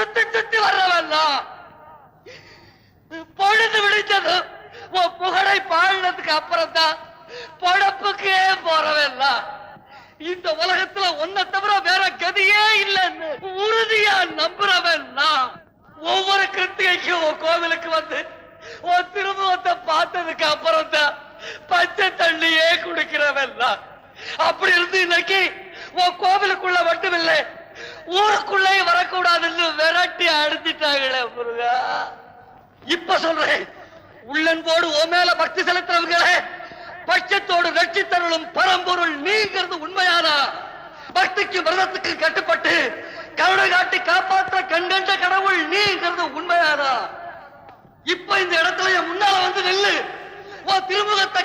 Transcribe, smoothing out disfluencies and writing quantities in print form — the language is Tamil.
சுத்தி சுத்தி வர்றவெல்லாம் பொழுது விடிச்சது உன் புகழை பாடினதுக்கு அப்புறம் தான் பொழப்புக்கே போறவெல்லாம் இந்த உலகத்துல ஒன்ன தவிர வேற கதியே இல்லைன்னு உறுதியா நம்புறவன் நான். ஒவ்வொரு கிருத்திகைக்கும் உன் கோவிலுக்கு வந்து உன் திருமுகத்தை பார்த்ததுக்கு அப்புறம் தான் பச்சை தண்ணியே குடிக்கிறவன் நான். அப்படி இருந்து இன்னைக்கு உன் கோவிலுக்குள்ள மட்டுமில்லை ஊருக்குள்ளே வரக்கூடாதுன்னு விரட்டி அடிச்சிட்டாங்களே முருகா. இப்ப சொல்றேன், உள்ளன்போடு உன் மேல பக்தி செலுத்துறவங்களே, பட்சத்தோடு ரட்சித்தருளும் பரம்பொருள் நீங்கிறது உண்மையானா? பக்திக்கு விரதத்துக்கு கட்டுப்பட்டு கருணை காட்டி காப்பாற்ற கண்கண்ட கடவுள் நீங்கிறது உண்மையானா? இப்ப இந்த இடத்துல முன்னால வந்து நில்லு, உன் திருமுகத்தை